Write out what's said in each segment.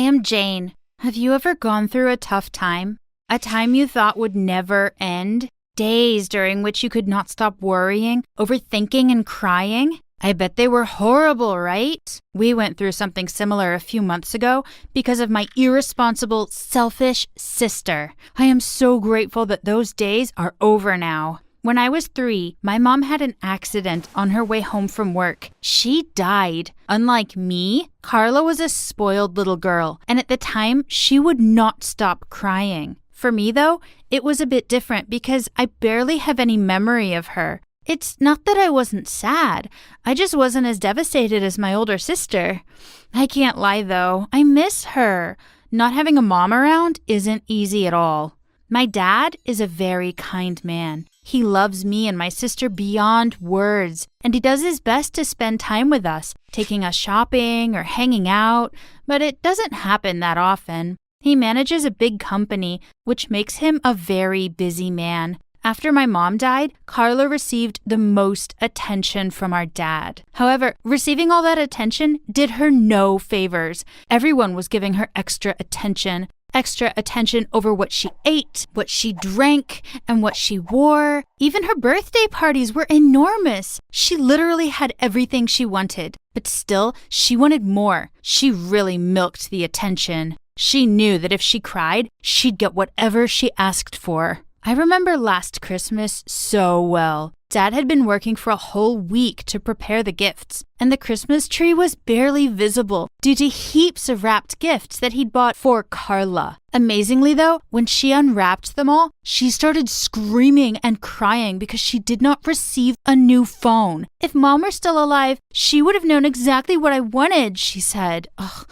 am Jane. Have you ever gone through a tough time? A time you thought would never end? Days during which you could not stop worrying, overthinking, and crying? I bet they were horrible, right? We went through something similar a few months ago because of my irresponsible, selfish sister. I am so grateful that those days are over now. When I was 3, my mom had an accident on her way home from work. She died. Unlike me, Carla was a spoiled little girl, and at the time, she would not stop crying. For me, though, it was a bit different because I barely have any memory of her. It's not that I wasn't sad. I just wasn't as devastated as my older sister. I can't lie, though. I miss her. Not having a mom around isn't easy at all. My dad is a very kind man. He loves me and my sister beyond words, and he does his best to spend time with us, taking us shopping or hanging out, but it doesn't happen that often. He manages a big company, which makes him a very busy man. After my mom died, Carla received the most attention from our dad. However, receiving all that attention did her no favors. Everyone was giving her extra attention over what she ate, what she drank, and what she wore. Even her birthday parties were enormous. She literally had everything she wanted, but still, she wanted more. She really milked the attention. She knew that if she cried, she'd get whatever she asked for. I remember last Christmas so well. Dad had been working for a whole week to prepare the gifts, and the Christmas tree was barely visible due to heaps of wrapped gifts that he'd bought for Carla. Amazingly, though, when she unwrapped them all, she started screaming and crying because she did not receive a new phone. If Mom were still alive, she would have known exactly what I wanted, she said. Ugh.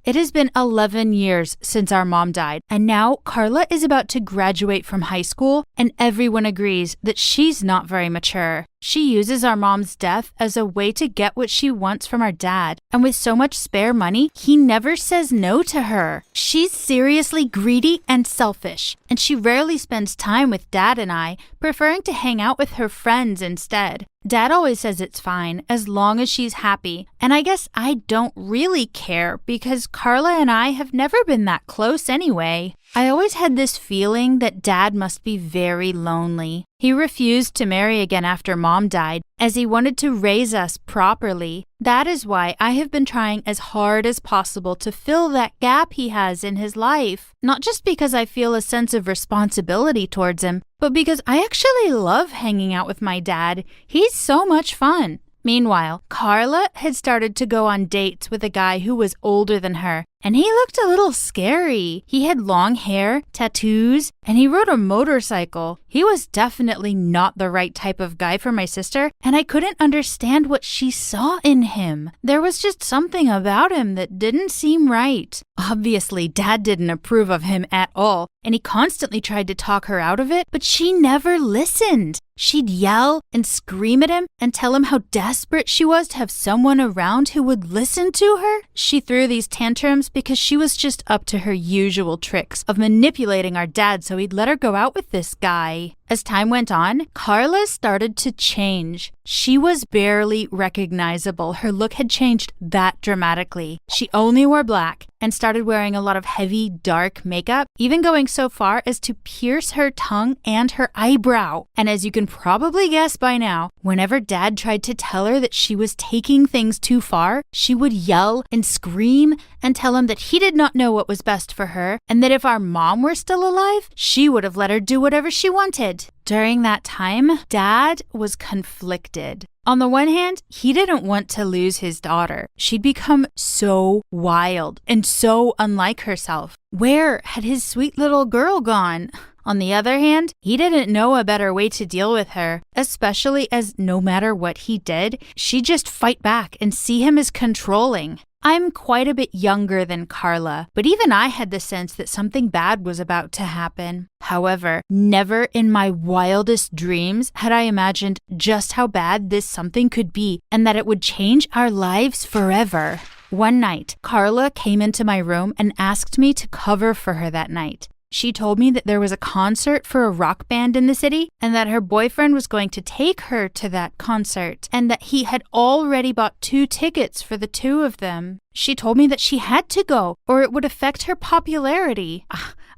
It has been 11 years since our mom died, and now Carla is about to graduate from high school, and everyone agrees that she's not very mature. She uses our mom's death as a way to get what she wants from our dad, and with so much spare money, he never says no to her. She's seriously greedy and selfish, and she rarely spends time with Dad and I, preferring to hang out with her friends instead. Dad always says it's fine, as long as she's happy, and I guess I don't really care because Carla and I have never been that close anyway. I always had this feeling that Dad must be very lonely. He refused to marry again after Mom died, as he wanted to raise us properly. That is why I have been trying as hard as possible to fill that gap he has in his life. Not just because I feel a sense of responsibility towards him, but because I actually love hanging out with my dad. He's so much fun. Meanwhile, Carla had started to go on dates with a guy who was older than her, and he looked a little scary. He had long hair, tattoos, and he rode a motorcycle. He was definitely not the right type of guy for my sister, and I couldn't understand what she saw in him. There was just something about him that didn't seem right. Obviously, Dad didn't approve of him at all, and he constantly tried to talk her out of it, but she never listened. She'd yell and scream at him and tell him how desperate she was to have someone around who would listen to her. She threw these tantrums because she was just up to her usual tricks of manipulating our dad so he'd let her go out with this guy. As time went on, Carla started to change. She was barely recognizable. Her look had changed that dramatically. She only wore black and started wearing a lot of heavy, dark makeup, even going so far as to pierce her tongue and her eyebrow. And as you can probably guess by now, whenever Dad tried to tell her that she was taking things too far, she would yell and scream and tell him that he did not know what was best for her, and that if our mom were still alive, she would have let her do whatever she wanted. During that time, Dad was conflicted. On the one hand, he didn't want to lose his daughter. She'd become so wild and so unlike herself. Where had his sweet little girl gone? On the other hand, he didn't know a better way to deal with her, especially as no matter what he did, she'd just fight back and see him as controlling. I'm quite a bit younger than Carla, but even I had the sense that something bad was about to happen. However, never in my wildest dreams had I imagined just how bad this something could be and that it would change our lives forever. One night, Carla came into my room and asked me to cover for her that night. She told me that there was a concert for a rock band in the city and that her boyfriend was going to take her to that concert and that he had already bought 2 tickets for the 2 of them. She told me that she had to go or it would affect her popularity.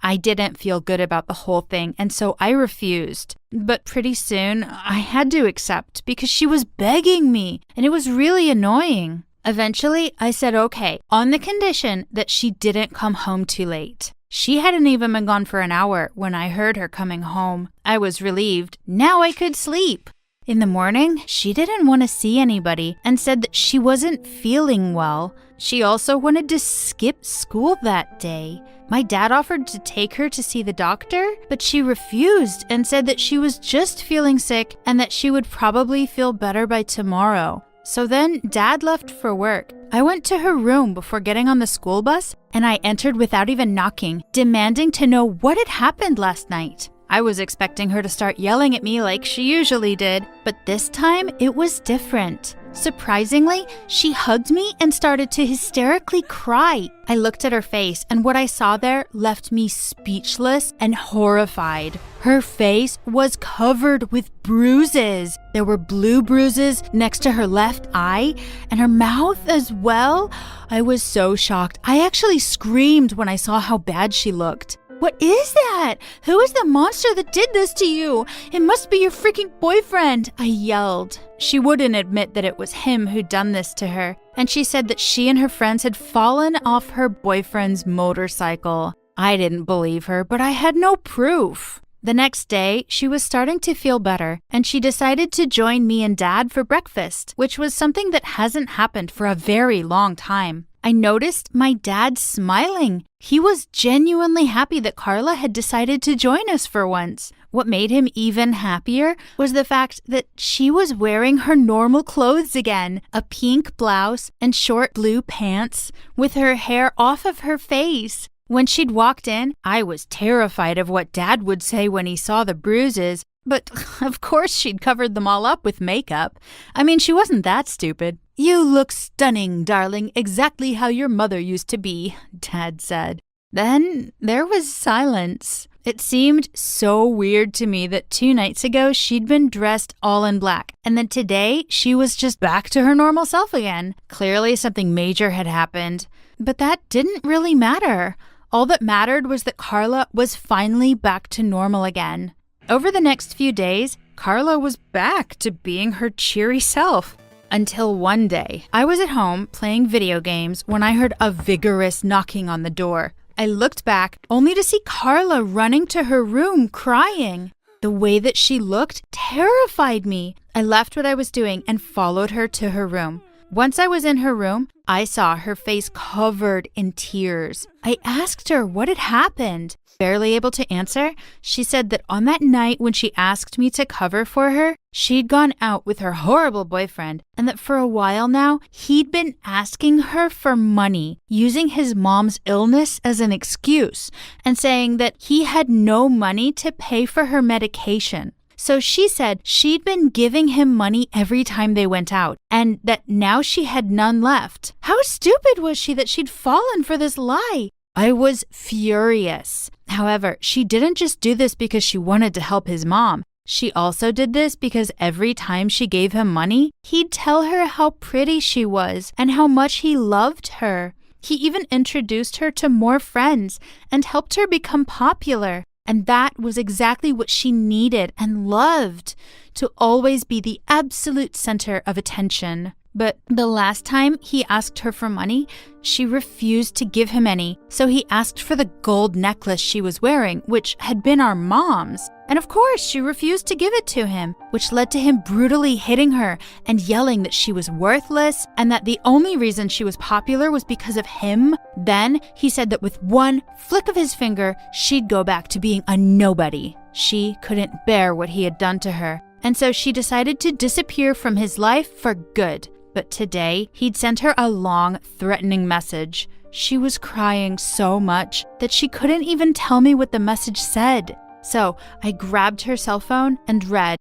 I didn't feel good about the whole thing, and so I refused. But pretty soon, I had to accept because she was begging me, and it was really annoying. Eventually, I said okay, on the condition that she didn't come home too late. She hadn't even been gone for an hour when I heard her coming home. I was relieved. Now I could sleep. In the morning, she didn't want to see anybody and said that she wasn't feeling well. She also wanted to skip school that day. My dad offered to take her to see the doctor, but she refused and said that she was just feeling sick and that she would probably feel better by tomorrow. So then Dad left for work. I went to her room before getting on the school bus and I entered without even knocking, demanding to know what had happened last night. I was expecting her to start yelling at me like she usually did, but this time it was different. Surprisingly, she hugged me and started to hysterically cry. I looked at her face, and what I saw there left me speechless and horrified. Her face was covered with bruises. There were blue bruises next to her left eye, and her mouth as well. I was so shocked. I actually screamed when I saw how bad she looked. "What is that? Who is the monster that did this to you? It must be your freaking boyfriend," I yelled. She wouldn't admit that it was him who'd done this to her, and she said that she and her friends had fallen off her boyfriend's motorcycle. I didn't believe her, but I had no proof. The next day, she was starting to feel better, and she decided to join me and Dad for breakfast, which was something that hasn't happened for a very long time. I noticed my dad smiling. He was genuinely happy that Carla had decided to join us for once. What made him even happier was the fact that she was wearing her normal clothes again, a pink blouse and short blue pants, with her hair off of her face. When she'd walked in, I was terrified of what Dad would say when he saw the bruises, but of course she'd covered them all up with makeup. I mean, she wasn't that stupid. "You look stunning, darling, exactly how your mother used to be," Dad said. Then there was silence. It seemed so weird to me that 2 nights ago she'd been dressed all in black, and then today she was just back to her normal self again. Clearly something major had happened, but that didn't really matter. All that mattered was that Carla was finally back to normal again. Over the next few days, Carla was back to being her cheery self. Until one day, I was at home playing video games when I heard a vigorous knocking on the door. I looked back only to see Carla running to her room crying. The way that she looked terrified me. I left what I was doing and followed her to her room. Once I was in her room, I saw her face covered in tears. I asked her what had happened. Barely able to answer, she said that on that night when she asked me to cover for her, she'd gone out with her horrible boyfriend and that for a while now, he'd been asking her for money, using his mom's illness as an excuse and saying that he had no money to pay for her medication. So she said she'd been giving him money every time they went out and that now she had none left. How stupid was she that she'd fallen for this lie? I was furious. However, she didn't just do this because she wanted to help his mom. She also did this because every time she gave him money, he'd tell her how pretty she was and how much he loved her. He even introduced her to more friends and helped her become popular. And that was exactly what she needed and loved, to always be the absolute center of attention. But the last time he asked her for money, she refused to give him any. So he asked for the gold necklace she was wearing, which had been our mom's. And of course, she refused to give it to him, which led to him brutally hitting her and yelling that she was worthless and that the only reason she was popular was because of him. Then he said that with one flick of his finger, she'd go back to being a nobody. She couldn't bear what he had done to her. And so she decided to disappear from his life for good. But today, he'd sent her a long, threatening message. She was crying so much that she couldn't even tell me what the message said. So I grabbed her cell phone and read,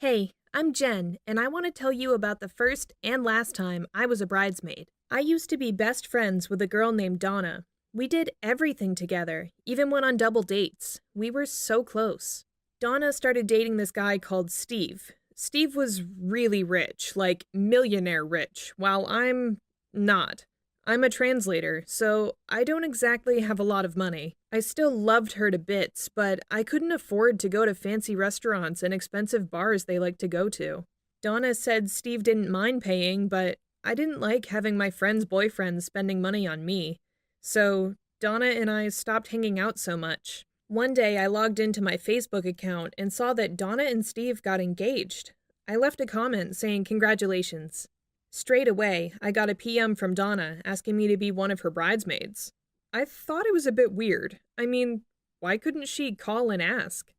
Hey, I'm Jen, and I want to tell you about the first and last time I was a bridesmaid. I used to be best friends with a girl named Donna. We did everything together, even went on double dates. We were so close. Donna started dating this guy called Steve. Steve was really rich, like millionaire rich, while I'm not. I'm a translator, so I don't exactly have a lot of money. I still loved her to bits, but I couldn't afford to go to fancy restaurants and expensive bars they like to go to. Donna said Steve didn't mind paying, but I didn't like having my friends' boyfriends spending money on me. So Donna and I stopped hanging out so much. One day I logged into my Facebook account and saw that Donna and Steve got engaged. I left a comment saying congratulations. Straight away, I got a PM from Donna asking me to be one of her bridesmaids. I thought it was a bit weird. I mean, why couldn't she call and ask?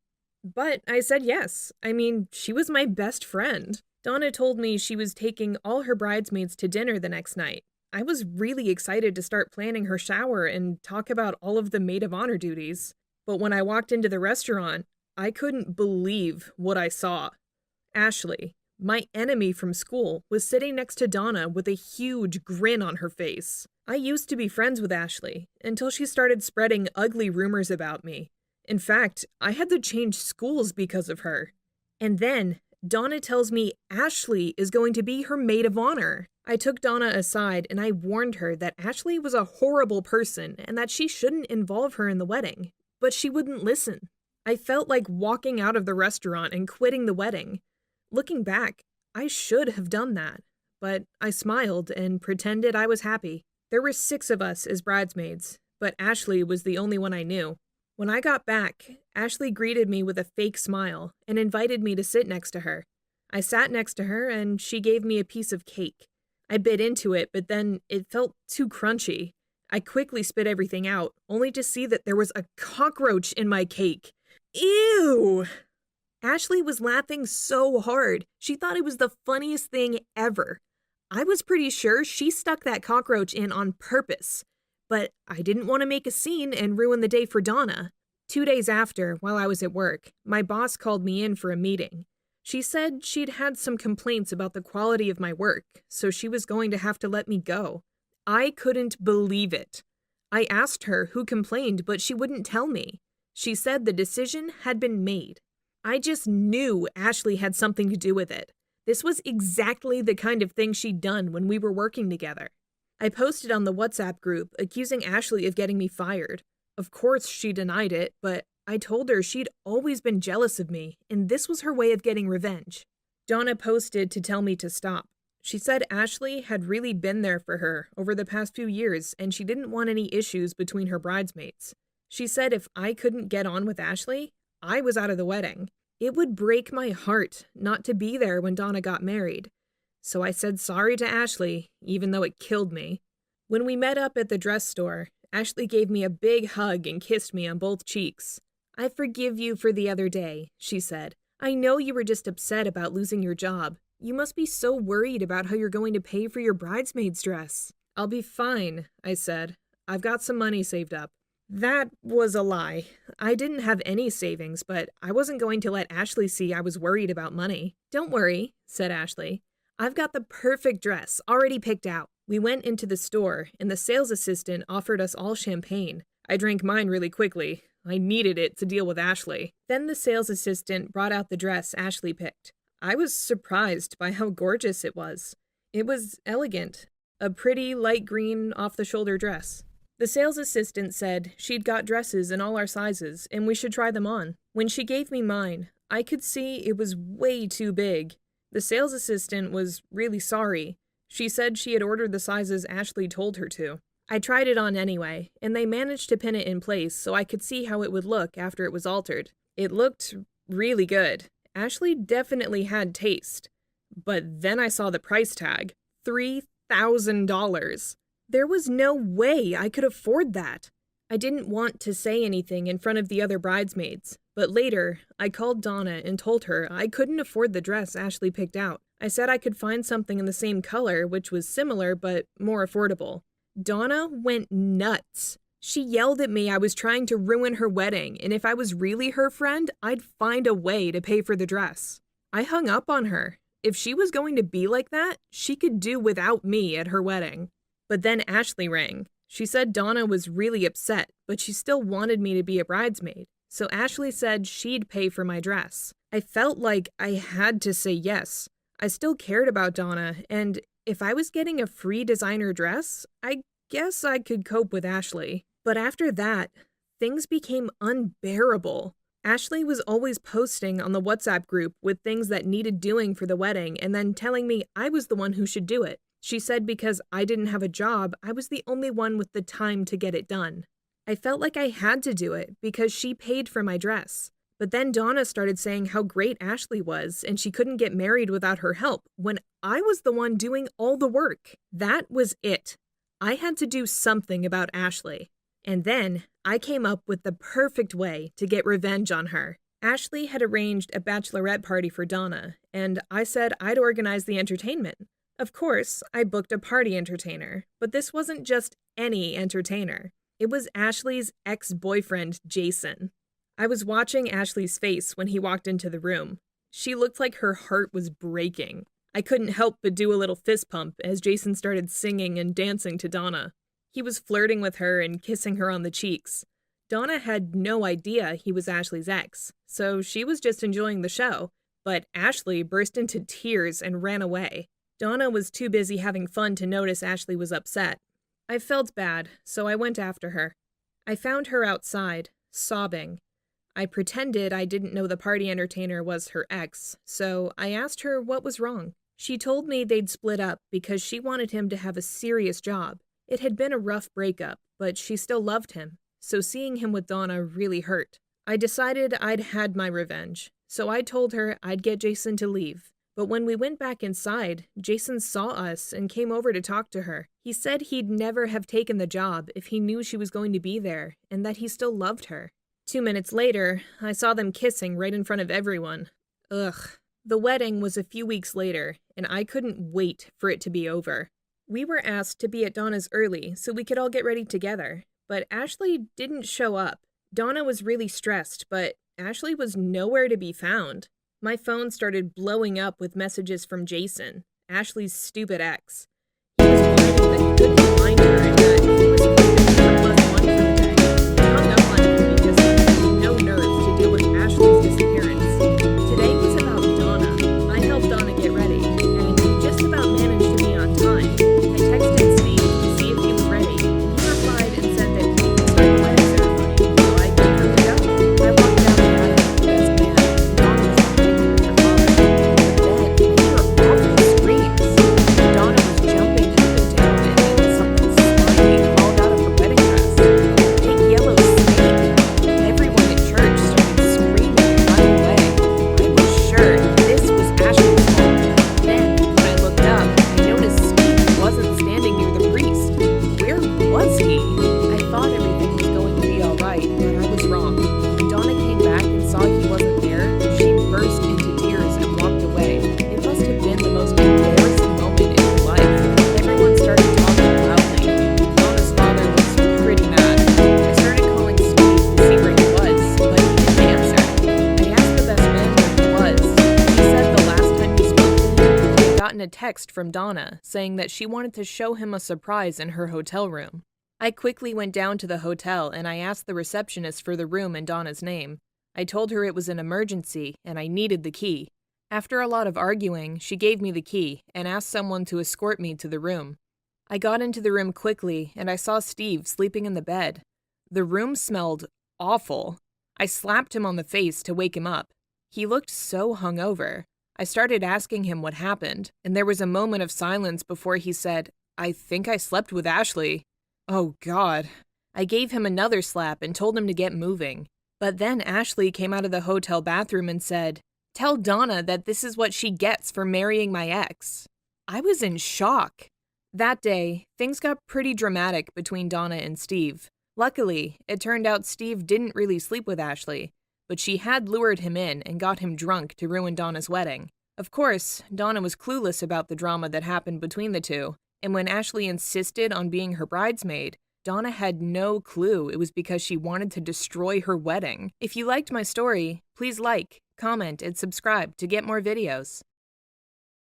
But I said yes. I mean, she was my best friend. Donna told me she was taking all her bridesmaids to dinner the next night. I was really excited to start planning her shower and talk about all of the maid of honor duties. But when I walked into the restaurant, I couldn't believe what I saw. Ashley, my enemy from school, was sitting next to Donna with a huge grin on her face. I used to be friends with Ashley until she started spreading ugly rumors about me. In fact, I had to change schools because of her. And then Donna tells me Ashley is going to be her maid of honor. I took Donna aside and I warned her that Ashley was a horrible person and that she shouldn't involve her in the wedding. But she wouldn't listen. I felt like walking out of the restaurant and quitting the wedding. Looking back, I should have done that, but I smiled and pretended I was happy. There were 6 of us as bridesmaids, but Ashley was the only one I knew. When I got back, Ashley greeted me with a fake smile and invited me to sit next to her. I sat next to her and she gave me a piece of cake. I bit into it, but then it felt too crunchy. I quickly spit everything out, only to see that there was a cockroach in my cake. Ew! Ashley was laughing so hard, she thought it was the funniest thing ever. I was pretty sure she stuck that cockroach in on purpose, but I didn't want to make a scene and ruin the day for Donna. 2 days after, while I was at work, my boss called me in for a meeting. She said she'd had some complaints about the quality of my work, so she was going to have to let me go. I couldn't believe it. I asked her who complained, but she wouldn't tell me. She said the decision had been made. I just knew Ashley had something to do with it. This was exactly the kind of thing she'd done when we were working together. I posted on the WhatsApp group accusing Ashley of getting me fired. Of course, she denied it, but I told her she'd always been jealous of me, and this was her way of getting revenge. Donna posted to tell me to stop. She said Ashley had really been there for her over the past few years, and she didn't want any issues between her bridesmaids. She said if I couldn't get on with Ashley, I was out of the wedding. It would break my heart not to be there when Donna got married. So I said sorry to Ashley, even though it killed me. When we met up at the dress store, Ashley gave me a big hug and kissed me on both cheeks. I forgive you for the other day, she said. I know you were just upset about losing your job. You must be so worried about how you're going to pay for your bridesmaid's dress. I'll be fine, I said. I've got some money saved up. That was a lie. I didn't have any savings, but I wasn't going to let Ashley see I was worried about money. Don't worry, said Ashley. I've got the perfect dress already picked out. We went into the store, and the sales assistant offered us all champagne. I drank mine really quickly. I needed it to deal with Ashley. Then the sales assistant brought out the dress Ashley picked. I was surprised by how gorgeous it was. It was elegant. A pretty light green off-the-shoulder dress. The sales assistant said she'd got dresses in all our sizes and we should try them on. When she gave me mine, I could see it was way too big. The sales assistant was really sorry. She said she had ordered the sizes Ashley told her to. I tried it on anyway, and they managed to pin it in place so I could see how it would look after it was altered. It looked really good. Ashley definitely had taste. But then I saw the price tag. $3,000. There was no way I could afford that. I didn't want to say anything in front of the other bridesmaids, but later I called Donna and told her I couldn't afford the dress Ashley picked out. I said I could find something in the same color, which was similar but more affordable. Donna went nuts. She yelled at me I was trying to ruin her wedding, and if I was really her friend, I'd find a way to pay for the dress. I hung up on her. If she was going to be like that, she could do without me at her wedding. But then Ashley rang. She said Donna was really upset, but she still wanted me to be a bridesmaid. So Ashley said she'd pay for my dress. I felt like I had to say yes. I still cared about Donna, and if I was getting a free designer dress, I guess I could cope with Ashley. But after that, things became unbearable. Ashley was always posting on the WhatsApp group with things that needed doing for the wedding and then telling me I was the one who should do it. She said because I didn't have a job, I was the only one with the time to get it done. I felt like I had to do it because she paid for my dress. But then Donna started saying how great Ashley was and she couldn't get married without her help when I was the one doing all the work. That was it. I had to do something about Ashley. And then I came up with the perfect way to get revenge on her. Ashley had arranged a bachelorette party for Donna, and I said I'd organize the entertainment. Of course, I booked a party entertainer, but this wasn't just any entertainer. It was Ashley's ex-boyfriend, Jason. I was watching Ashley's face when he walked into the room. She looked like her heart was breaking. I couldn't help but do a little fist pump as Jason started singing and dancing to Donna. He was flirting with her and kissing her on the cheeks. Donna had no idea he was Ashley's ex, so she was just enjoying the show, but Ashley burst into tears and ran away. Donna was too busy having fun to notice Ashley was upset. I felt bad, so I went after her. I found her outside, sobbing. I pretended I didn't know the party entertainer was her ex, so I asked her what was wrong. She told me they'd split up because she wanted him to have a serious job. It had been a rough breakup, but she still loved him, so seeing him with Donna really hurt. I decided I'd had my revenge, so I told her I'd get Jason to leave. But when we went back inside, Jason saw us and came over to talk to her. He said he'd never have taken the job if he knew she was going to be there, and that he still loved her. 2 minutes later, I saw them kissing right in front of everyone. Ugh. The wedding was a few weeks later, and I couldn't wait for it to be over. We were asked to be at Donna's early so we could all get ready together, but Ashley didn't show up. Donna was really stressed, but Ashley was nowhere to be found. My phone started blowing up with messages from Jason, Ashley's stupid ex. He was whining that he couldn't find her and that he was supposed to give her +1 for the day. I hung up on him because he had no nerve to deal with Ashley's disappearance. Today was about Donna. I helped Donna get ready, and we just about managed to be on time. I texted Steve to see if he was ready, and he replied and said that he could start the wedding ceremony, so I gave him the go. I walked down the aisle with the best man, and Donna was fighting with her father. But then I heard awful screams. Donna was jumping up and down, and then something slimy crawled out of her wedding dress. A big yellow snake. Everyone at church started screaming and running away. I was sure this was Ashley's fault. Then, when I looked up, I noticed Steve wasn't standing near the priest. Where was he? I thought everything was going to be alright, but I was wrong. When Donna came back and saw he wasn't there, she burst into tears and walked away. It must have been the most embarrassing moment in her life. Everyone started talking loudly. Donna's father was pretty mad. I started calling Steve to see where he was, but he didn't answer. I asked the best man where he was. He said the last time he spoke to him, he had gotten a text from Donna saying that she wanted to show him a surprise in her hotel room. I quickly went down to the hotel and I asked the receptionist for the room and Donna's name. I told her it was an emergency and I needed the key. After a lot of arguing, she gave me the key and asked someone to escort me to the room. I got into the room quickly and I saw Steve sleeping in the bed. The room smelled awful. I slapped him on the face to wake him up. He looked so hungover. I started asking him what happened, and there was a moment of silence before he said, "I think I slept with Ashley." Oh, God. I gave him another slap and told him to get moving. But then Ashley came out of the hotel bathroom and said, "Tell Donna that this is what she gets for marrying my ex." I was in shock. That day, things got pretty dramatic between Donna and Steve. Luckily, it turned out Steve didn't really sleep with Ashley, but she had lured him in and got him drunk to ruin Donna's wedding. Of course, Donna was clueless about the drama that happened between the two, and when Ashley insisted on being her bridesmaid, Donna had no clue it was because she wanted to destroy her wedding. If you liked my story, please like, comment, and subscribe to get more videos.